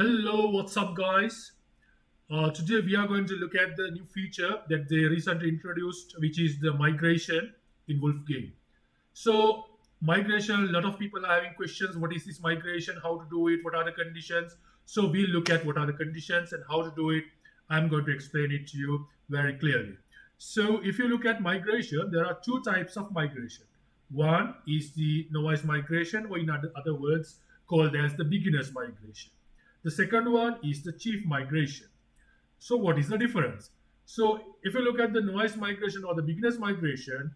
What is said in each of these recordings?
Hello, what's up, guys? Today we are going to look at the new feature that they recently introduced, which is the migration in Wolf game. So, migration, a lot of people are having questions. What is this migration? How to do it? What are the conditions? So, we'll look at what are the conditions and how to do it. I'm going to explain it to you very clearly. So, if you look at migration, there are two types of migration. One is the novice migration, or in other words, called as the beginner's migration. The second one is the chief migration. So, what is the difference? So, if you look at the novice migration or the beginner's migration,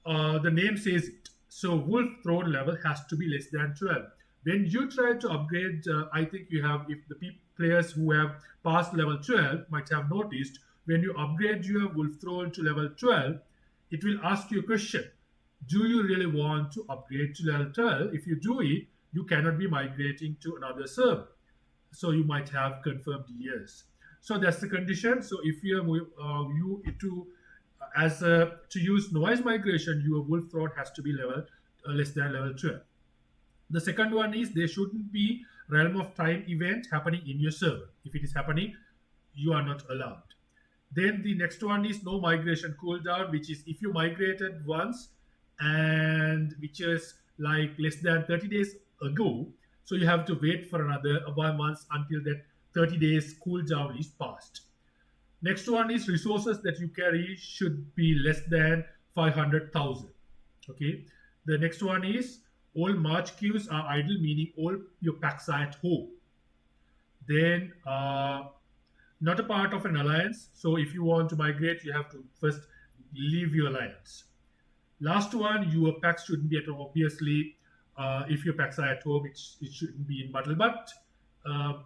the name says it. So wolf throne level has to be less than 12. When you try to upgrade, I think you have, if the players who have passed level 12 might have noticed, when you upgrade your wolf throne to level 12, it will ask you a question. Do you really want to upgrade to level 12? If you do it, you cannot be migrating to another server. So you might have confirmed yes. So that's the condition. So if you to as to use noise migration, your wolf throne has to be level less than level 12. The second one is there shouldn't be realm of time event happening in your server. If it is happening, you are not allowed. Then the next one is no migration cooldown, which is if you migrated once and which is like less than 30 days ago, so you have to wait for another 1 month until that 30 days cooldown is passed. Next one is resources that you carry should be less than 500,000. Okay. The next one is all March queues are idle, meaning all your packs are at home. Then not a part of an alliance. So if you want to migrate, you have to first leave your alliance. Last one, your packs shouldn't be at home. Obviously, if your packs are at home, it shouldn't be in battle. But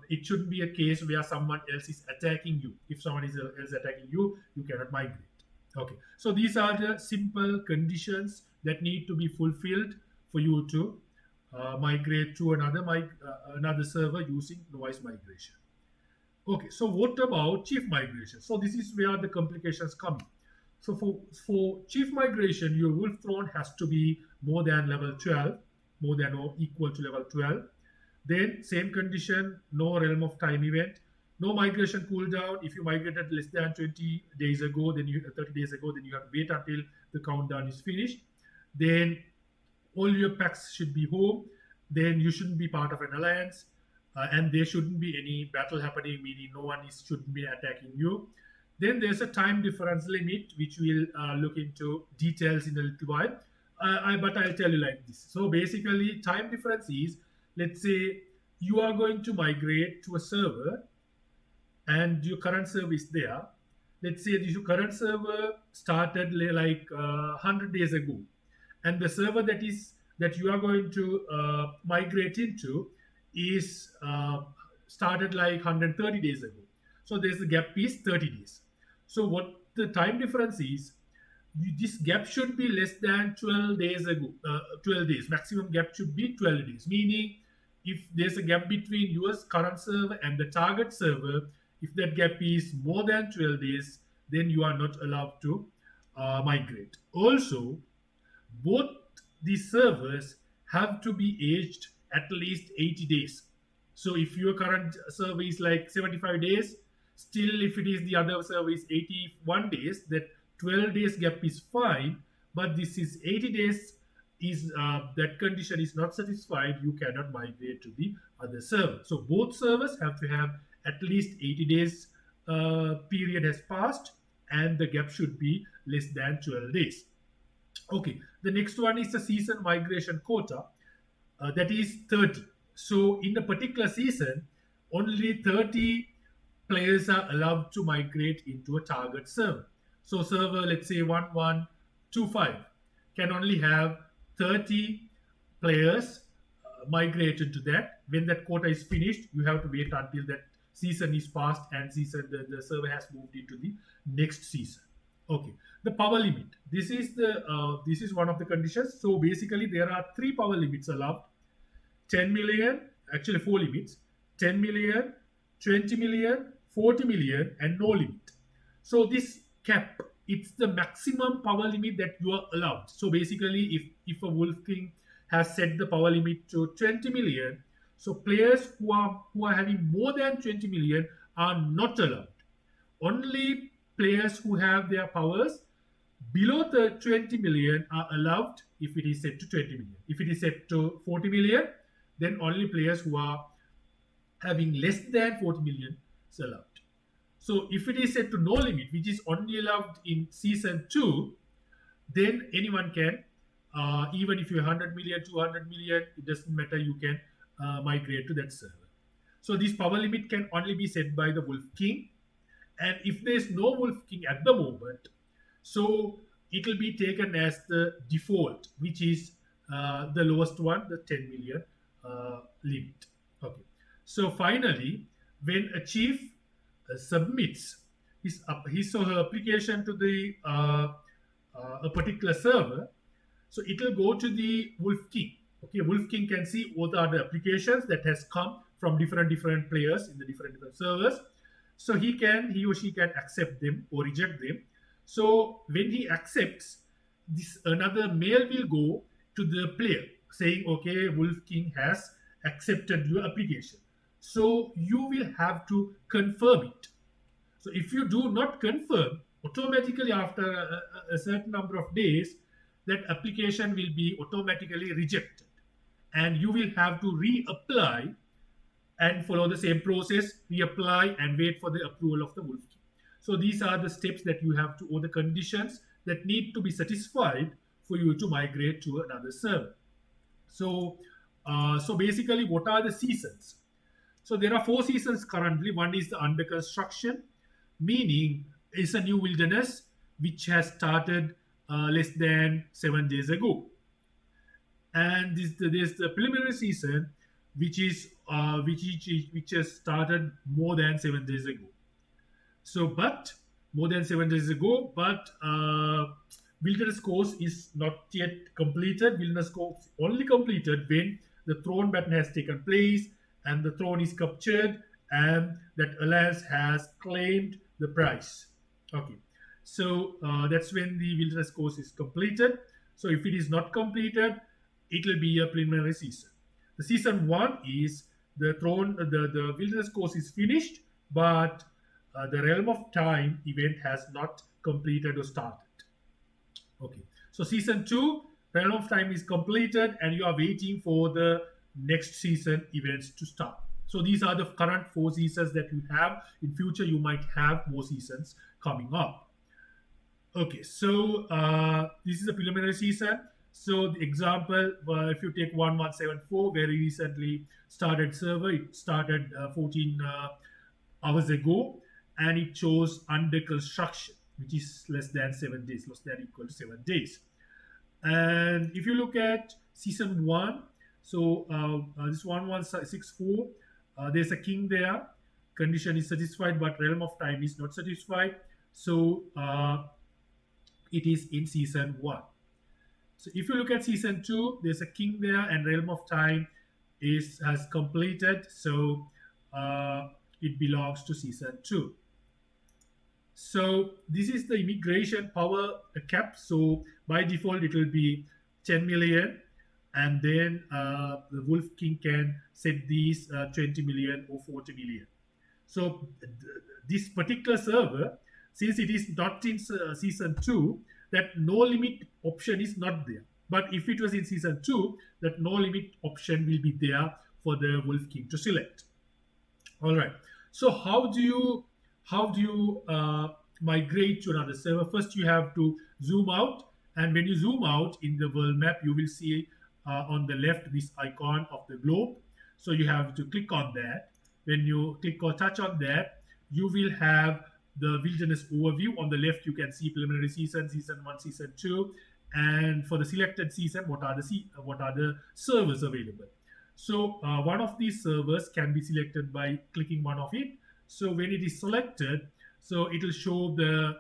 it shouldn't be a case where someone else is attacking you. If someone else attacking you, you cannot migrate. Okay, so these are the simple conditions that need to be fulfilled for you to migrate to another server using noise migration. Okay, so what about chief migration? So this is where the complications come in. So for chief migration, your wolf throne has to be more than level 12, more than or equal to level 12. Then same condition, no realm of time event, no migration cooldown. If you migrated less than 20 days ago, then you 30 days ago, then you have to wait until the countdown is finished. Then all your packs should be home. Then you shouldn't be part of an alliance, and there shouldn't be any battle happening, meaning no one shouldn't be attacking you. Then there's a time difference limit, which we'll look into details in a little while. But I'll tell you like this. So basically, time difference is, let's say you are going to migrate to a server and your current server is there. Let's say your current server started like 100 days ago, and the server that you are going to migrate into is started like 130 days ago. So there's the gap is 30 days. So what the time difference is, this gap should be less than 12 days ago. 12 days maximum gap should be 12 days, meaning if there's a gap between your current server and the target server, if that gap is more than 12 days, then you are not allowed to migrate. Also, both these servers have to be aged at least 80 days. So if your current server is like 75 days, still if it is the other server is 81 days, that 12 days gap is fine, but this is 80 days is that condition is not satisfied, you cannot migrate to the other server. So both servers have to have at least 80 days period has passed, and the gap should be less than 12 days. Okay, the next one is the season migration quota, that is 30. So in a particular season, only 30 players are allowed to migrate into a target server. So server, let's say 1125, can only have 30 players migrated to that. When that quota is finished, you have to wait until that season is passed and the server has moved into the next season. Okay, the power limit. This is one of the conditions. So basically, there are three power limits allowed: 10 million, actually four limits: 10 million, 20 million, 40 million, and no limit. So this cap, it's the maximum power limit that you are allowed. So basically, if a wolf king has set the power limit to 20 million, So players who are having more than 20 million are not allowed. Only players who have their powers below the 20 million are allowed if it is set to 20 million. If it is set to 40 million, then only players who are having less than 40 million is allowed. So if it is set to no limit, which is only allowed in season 2, then anyone can, even if you're 100 million, 200 million, it doesn't matter, you can migrate to that server. So this power limit can only be set by the Wolf King. And if there's no Wolf King at the moment, so it will be taken as the default, which is the lowest one, the 10 million limit. Okay. So finally, when a chief submits his or her application to the a particular server, so it will go to the Wolf King. Okay, Wolf King can see what are the applications that has come from different players in the different servers. So he or she can accept them or reject them. So when he accepts, this another mail will go to the player saying, okay, Wolf King has accepted your application. So you will have to confirm it. So if you do not confirm, automatically after a certain number of days, that application will be automatically rejected. And you will have to reapply and follow the same process, reapply and wait for the approval of the Wolf King. So these are the steps that you have to, or the conditions that need to be satisfied for you to migrate to another server. So, so basically, what are the seasons? So there are 4 seasons currently. One is the under construction, meaning it's a new wilderness which has started less than 7 days ago. And there's the preliminary season, which has started more than 7 days ago. So, but more than 7 days ago, but wilderness course is not yet completed. Wilderness course only completed when the throne battle has taken place and the throne is captured and that alliance has claimed the prize. Okay, so that's when the wilderness course is completed. So if it is not completed, it will be a preliminary season. The season 1 is the wilderness course is finished, but the Realm of Time event has not completed or started. Okay, so season 2, Realm of Time is completed, and you are waiting for the next season events to start. So these are the current 4 seasons that you have. In future, you might have more seasons coming up. Okay, so this is a preliminary season. So the example, if you take 1174, very recently started server, it started 14 hours ago, and it shows under construction, which is less than 7 days, less than equal to 7 days. And if you look at season 1, so this 1164, there's a king there. Condition is satisfied, but Realm of Time is not satisfied. So it is in season 1. So if you look at season 2, there's a king there, and Realm of Time has completed. So it belongs to season 2. So this is the immigration power cap. So by default, it will be 10 million. And then the Wolf King can set these 20 million or 40 million. So this particular server, since it is not in season 2, that no limit option is not there. But if it was in season 2, that no limit option will be there for the Wolf King to select. All right. So how do you migrate to another server? First, you have to zoom out, and when you zoom out in the world map, you will see on the left this icon of the globe. So you have to click on that. When you click or touch on that, you will have the wilderness overview. On the left, you can see preliminary season, season 1, season 2, and for the selected season, what are the servers available. So one of these servers can be selected by clicking one of it. So when it is selected, so it will show the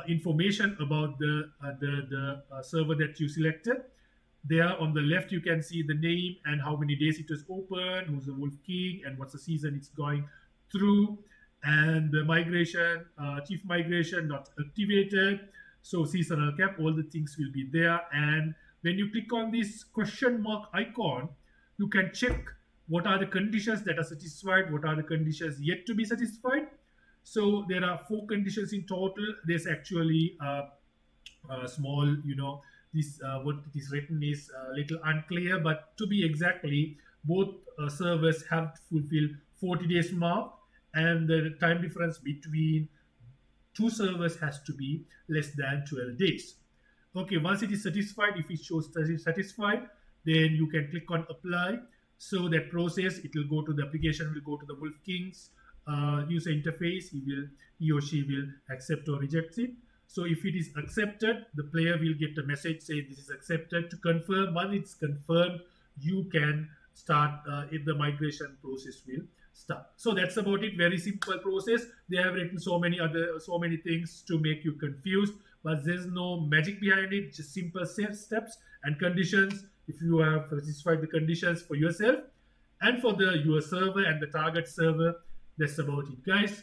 information about the server that you selected. There on the left, you can see the name and how many days it was open, who's the Wolf King, and what's the season it's going through. And the migration, chief migration not activated. So seasonal cap, all the things will be there. And when you click on this question mark icon, you can check what are the conditions that are satisfied, what are the conditions yet to be satisfied. So there are 4 conditions in total. There's actually small, this what it is written is a little unclear, but to be exactly, both servers have to fulfill 40 days mark, and the time difference between 2 servers has to be less than 12 days. Okay, once it is satisfied, if it shows satisfied, then you can click on apply. So that process, it will go to the application, will go to the Wolf King's user interface. He or she will accept or reject it. So if it is accepted, the player will get a message saying this is accepted. To confirm, once it's confirmed, you can start if the migration process will start. So that's about it. Very simple process. They have written so many things to make you confused, but there's no magic behind it. Just simple steps and conditions. If you have satisfied the conditions for yourself and for the your server and the target server, that's about it, guys.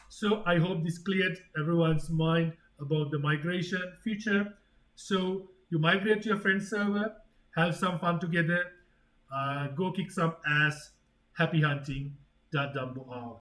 So I hope this cleared everyone's mind about the migration feature. So you migrate to your friend's server, have some fun together, go kick some ass. Happy hunting. That Dumbo out.